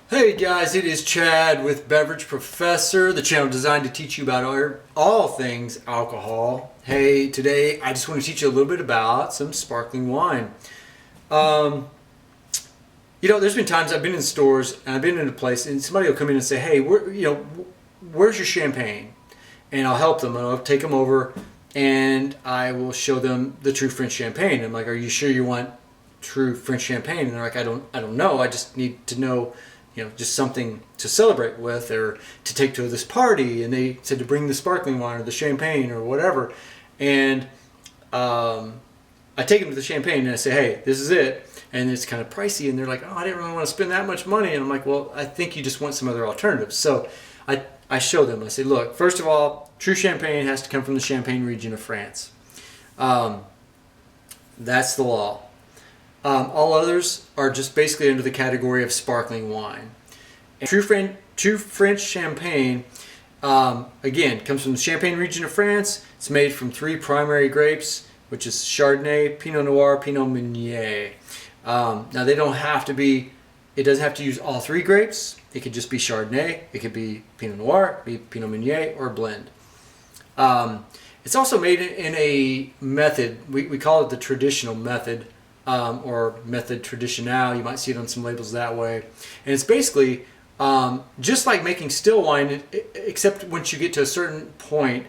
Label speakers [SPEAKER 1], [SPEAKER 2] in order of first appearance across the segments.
[SPEAKER 1] Hey guys, it is Chad with Beverage Professor, the channel designed to teach you about all things alcohol. Hey, today I just want to teach you a little bit about some sparkling wine. There's been times I've been in stores and I've been in a place and somebody will come in and say, "Hey, where's your champagne?" And I'll help them and I'll take them over and I will show them the true French champagne. I'm like, "Are you sure you want true French champagne?" And they're like, "I don't know. I just need to know." Just something to celebrate with or to take to this party. And they said to bring the sparkling wine or the champagne or whatever. And I take them to the champagne and I say, "Hey, this is it." And it's kind of pricey. And they're like, "Oh, I didn't really want to spend that much money." And I'm like, "Well, I think you just want some other alternatives." So I show them. I say, "Look, first of all, true champagne has to come from the Champagne region of France. That's the law. All others are just basically under the category of sparkling wine. And true French champagne, again, comes from the Champagne region of France. It's made from three primary grapes, which is Chardonnay, Pinot Noir, Pinot Meunier. Now they don't have to be, it doesn't have to use all three grapes. It could just be Chardonnay, it could be Pinot Noir, be Pinot Meunier, or blend. It's also made in a method, we call it the traditional method, or method traditionnel. You might see it on some labels that way. And it's basically just like making still wine, except once you get to a certain point,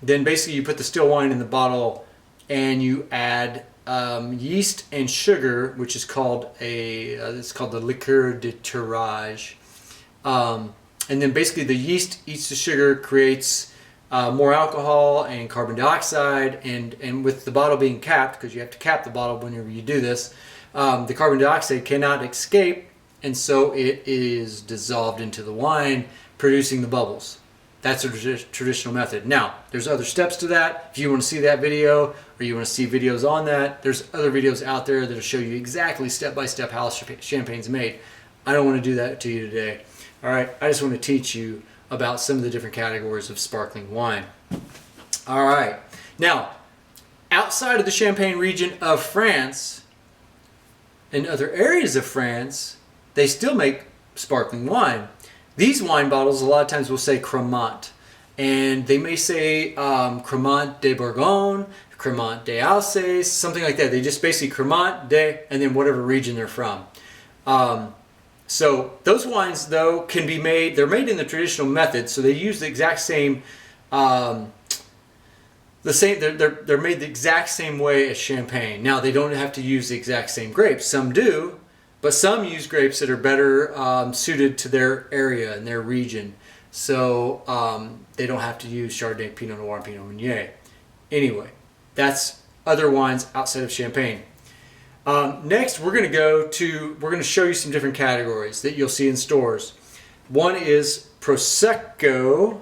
[SPEAKER 1] then basically you put the still wine in the bottle and you add yeast and sugar, which is called it's called the liqueur de tirage. And then basically the yeast eats the sugar, creates more alcohol and carbon dioxide, and with the bottle being capped, because you have to cap the bottle whenever you do this, the carbon dioxide cannot escape, and so it is dissolved into the wine, producing the bubbles. That's a traditional method. Now, there's other steps to that. If you want to see that video, or you want to see videos on that, there's other videos out there that will show you exactly step by step how champagne's made. I don't want to do that to you today. All right, I just want to teach you about some of the different categories of sparkling wine. All right. Now, outside of the Champagne region of France, in other areas of France, they still make sparkling wine. These wine bottles, a lot of times will say Cremant. And they may say Cremant de Bourgogne, Cremant de Alsace, something like that. They just basically Cremant de, and then whatever region they're from. So those wines, though, can be made, they're made in the traditional method, so they use the exact same, they're made the exact same way as champagne. Now, they don't have to use the exact same grapes. Some do, but some use grapes that are better suited to their area and their region. So they don't have to use Chardonnay, Pinot Noir, and Pinot Meunier. Anyway, that's other wines outside of champagne. Next, we're going to show you some different categories that you'll see in stores. One is Prosecco.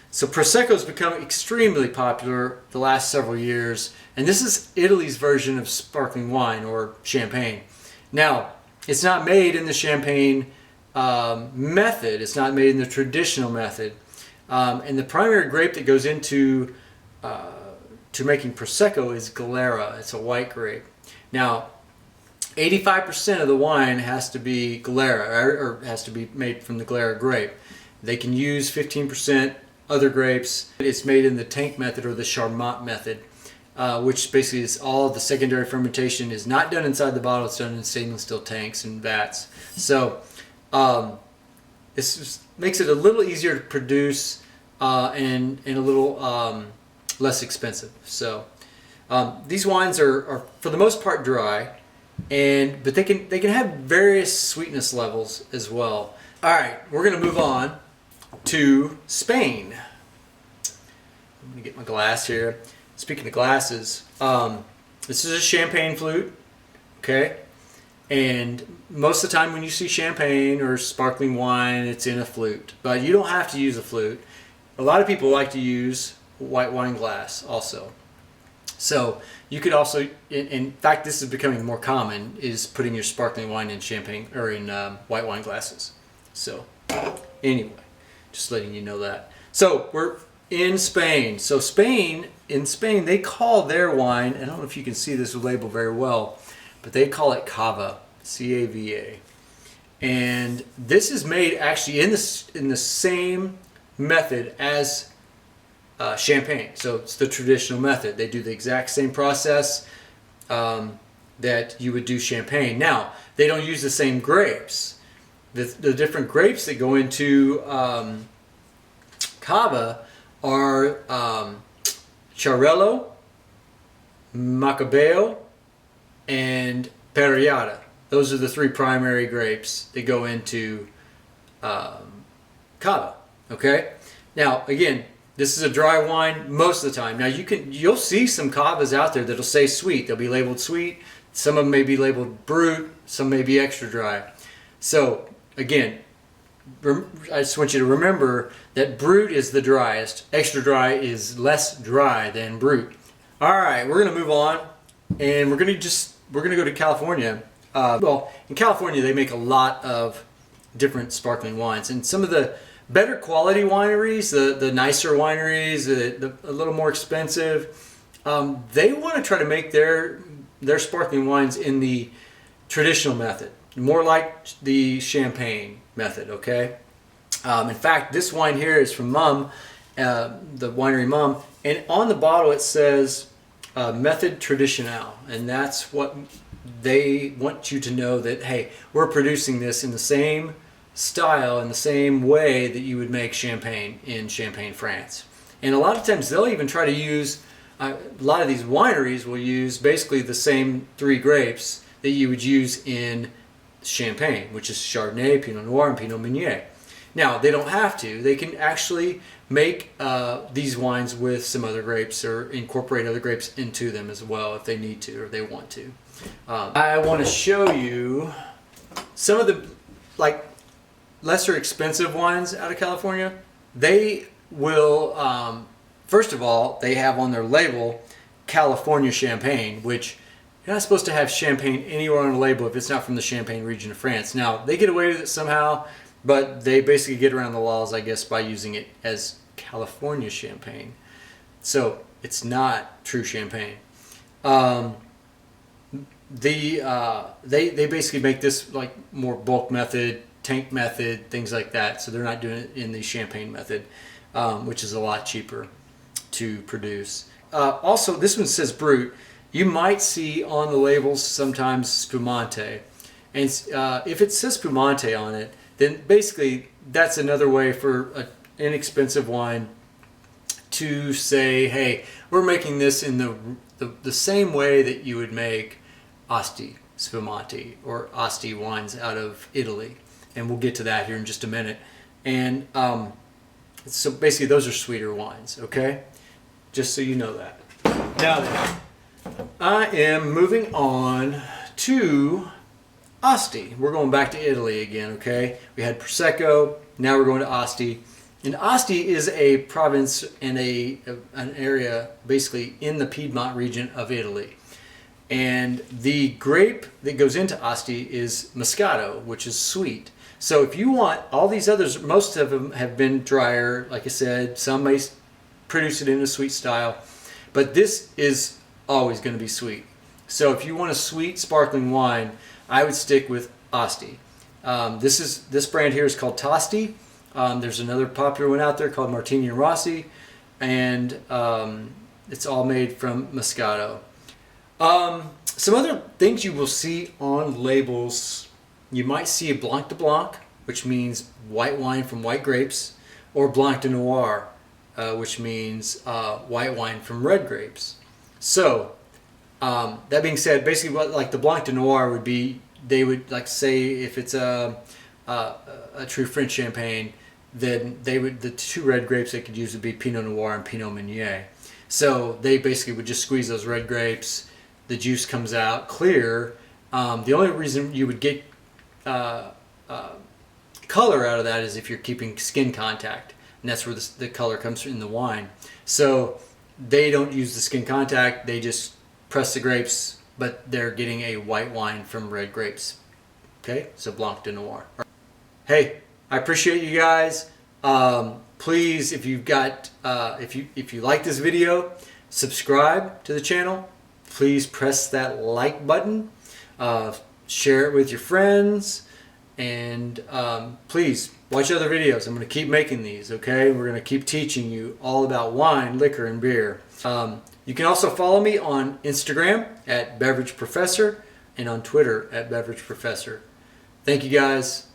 [SPEAKER 1] So Prosecco has become extremely popular the last several years, and this is Italy's version of sparkling wine or champagne. Now, it's not made in the champagne method. It's not made in the traditional method. And the primary grape that goes into to making Prosecco is Glera. It's a white grape. Now, 85% of the wine has to be Glera, or has to be made from the Glera grape. They can use 15% other grapes. It's made in the tank method or the Charmat method, which basically is all the secondary fermentation is not done inside the bottle. It's done in stainless steel tanks and vats. So this just makes it a little easier to produce and a little less expensive. So these wines are for the most part dry, but they can have various sweetness levels as well. All right, we're going to move on to Spain. I'm going to get my glass here. Speaking of glasses, this is a champagne flute, okay? And most of the time when you see champagne or sparkling wine, it's in a flute. But you don't have to use a flute. A lot of people like to use white wine glass also. So you could also, in fact, this is becoming more common, is putting your sparkling wine in champagne or in white wine glasses. So anyway, just letting you know that. So we're in Spain. So in Spain, they call their wine, and I don't know if you can see this label very well, but they call it Cava, C-A-V-A. And this is made actually in the same method as champagne. So it's the traditional method. They do the exact same process that you would do champagne. Now, they don't use the same grapes. The different grapes that go into Cava are Charello, Macabeo, and Perriata. Those are the three primary grapes that go into Cava. Okay. Now, again, this is a dry wine most of the time. Now, you'll see some Cavas out there that'll say sweet. They'll be labeled sweet. Some of them may be labeled brut. Some may be extra dry. So, again, I just want you to remember that brut is the driest. Extra dry is less dry than brut. All right, we're gonna move on, and we're gonna go to California. Well, in California, they make a lot of different sparkling wines, and some of the better quality wineries, the nicer wineries, a little more expensive, they want to try to make their sparkling wines in the traditional method, more like the champagne method. Okay. In fact, this wine here is from Mum, the winery Mum, and on the bottle it says Method Traditionnel, and that's what they want you to know, that hey, we're producing this in the same style, in the same way that you would make champagne in Champagne, France. And a lot of times they'll even try to use, a lot of these wineries will use basically the same three grapes that you would use in Champagne, which is Chardonnay, Pinot Noir, and Pinot Meunier. Now, they don't have to. They can actually make these wines with some other grapes, or incorporate other grapes into them as well if they need to or they want to. I want to show you some of the lesser expensive wines out of California. They will, first of all, they have on their label California Champagne, which you're not supposed to have champagne anywhere on the label if it's not from the Champagne region of France. Now, they get away with it somehow, but they basically get around the laws, I guess, by using it as California Champagne. So it's not true champagne. They basically make this like more bulk method, tank method, things like that. So they're not doing it in the champagne method, which is a lot cheaper to produce. Also, this one says brut. You might see on the labels sometimes Spumante, and if it says Spumante on it, then basically that's another way for an inexpensive wine to say, hey, we're making this in the same way that you would make Asti Spumante or Asti wines out of Italy. And we'll get to that here in just a minute. And so basically those are sweeter wines, okay? Just so you know that. Now then, I am moving on to Asti. We're going back to Italy again, okay? We had Prosecco, now we're going to Asti. And Asti is a province and an area basically in the Piedmont region of Italy. And the grape that goes into Asti is Moscato, which is sweet. So if you want all these others, most of them have been drier, like I said. Some may produce it in a sweet style, but this is always going to be sweet. So if you want a sweet sparkling wine, I would stick with Asti. This brand here is called Tosti. There's another popular one out there called Martini and Rossi, and it's all made from Moscato. Some other things you will see on labels, you might see a Blanc de Blanc, which means white wine from white grapes, or Blanc de Noir, which means white wine from red grapes. So, that being said, basically what like the Blanc de Noir would be, they would like say if it's a true French champagne, then the two red grapes they could use would be Pinot Noir and Pinot Meunier. So they basically would just squeeze those red grapes, the juice comes out clear. The only reason you would get color out of that is if you're keeping skin contact, and that's where the color comes in the wine. So they don't use the skin contact, they just press the grapes, but they're getting a white wine from red grapes. Okay, so Blanc de Noir. Hey, I appreciate you guys. Please, if you've got, if you like this video, subscribe to the channel. Please press that like button. Share it with your friends. And please watch other videos. I'm going to keep making these, okay? We're going to keep teaching you all about wine, liquor, and beer. You can also follow me on Instagram at Beverage Professor and on Twitter at Beverage Professor. Thank you guys.